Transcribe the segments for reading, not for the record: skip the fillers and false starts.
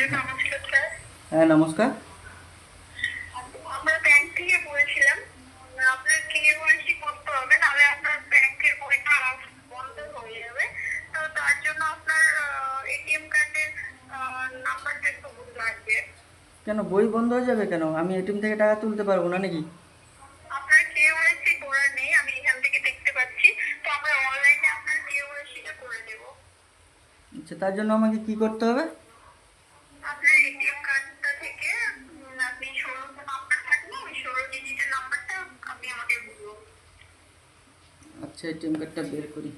নমস্কার স্যার। হ্যাঁ, নমস্কার। আমরা ব্যাংক থেকে বলছিলাম, আপনার কেওয়াইসি করতে হবে, নাহলে আপনার ব্যাংকের বইটা বন্ধ হয়ে যাবে। তো তার জন্য আপনার এটিএম কার্ডের নাম্বারটা একটু লাগবে। কেন বই বন্ধ হয়ে যাবে কেন? আমি এটিএম থেকে টাকা তুলতে পারবো না নাকি? আপনার কেওয়াইসি করা নেই, আমি এখান থেকে দেখতে পাচ্ছি। তো আমরা অনলাইনে আপনার কেওয়াইসিটা করে দেবো। আচ্ছা, তার জন্য আমাকে কি করতে হবে? আপনার এটিএম কার্ডটা থেকে আপনি 16টা নাম্বার থাকবে, ওই 16 ডিজিটের নাম্বারটা আপনি আমাকে বলুন। আচ্ছা, এটিএম কার্ডটা বের করি।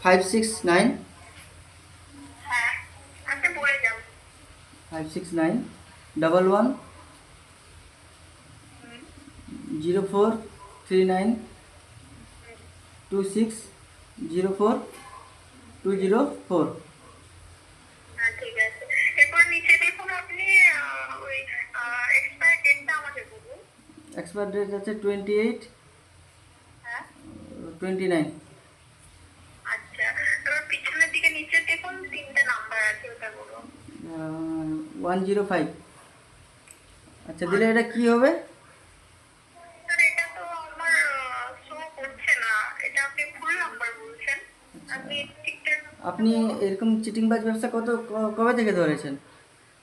569 হ্যাঁ, আপনি বলে যান। 569 11 0439 26 04 204। হ্যাঁ, ঠিক আছে। এরপর নিচে দেখুন আপনি ওই এক্সপায়ার ডেটটা আমাকে বলুন। এক্সপায়ার ডেট আছে 28 হ্যাঁ, 29 আচ্ছা। এবার পিছনের দিকে নিচে দেখুন, তিনটে নাম্বার আছে, ওটা বলুন। 105। আচ্ছা, দিলে এটা কি হবে? স্যার, এটা তো আমার শো করছে না। এটা আপনি ভুল নাম্বার বলছেন। আপনি ঠিকঠাক আপনি এরকম চিটিংবাজ ব্যবসা কবে থেকে ধরেছেন?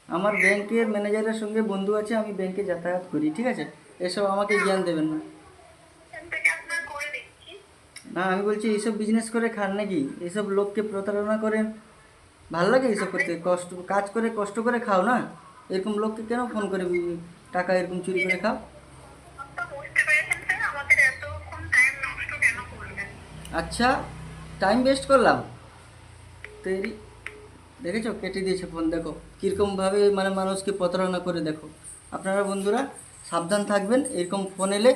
আমার ব্যাংকের ম্যানেজারের সঙ্গে বন্ধু আছে, আমি ব্যাংকে যাতায়াত করি, ঠিক আছে? এসব আমাকে জ্ঞান দেবেন না। এখান থেকে আপনার করে দিচ্ছি। না, আমি বলছি এইসব বিজনেস করে খান নাকি? এইসব লোককে প্রতারণা করেন? ভাল লাগে এইসব করতে? কাজ করে কষ্ট করে খাও না? এরকম লোককে কেন ফোন করে টাকা এরকম চুরি করে খাও? আপনি বুঝতে পেরেছেন স্যার, আমাদের এতক্ষণ টাইম নষ্ট কেন করলেন? আচ্ছা, টাইম ওয়েস্ট করলাম তৈরি। দেখেছো, কেটে দিয়েছে ফোন। দেখো কীরকমভাবে মানে মানুষকে প্রতারণা করে। দেখো, আপনারা বন্ধুরা সাবধান থাকবেন এরকম ফোন এলে।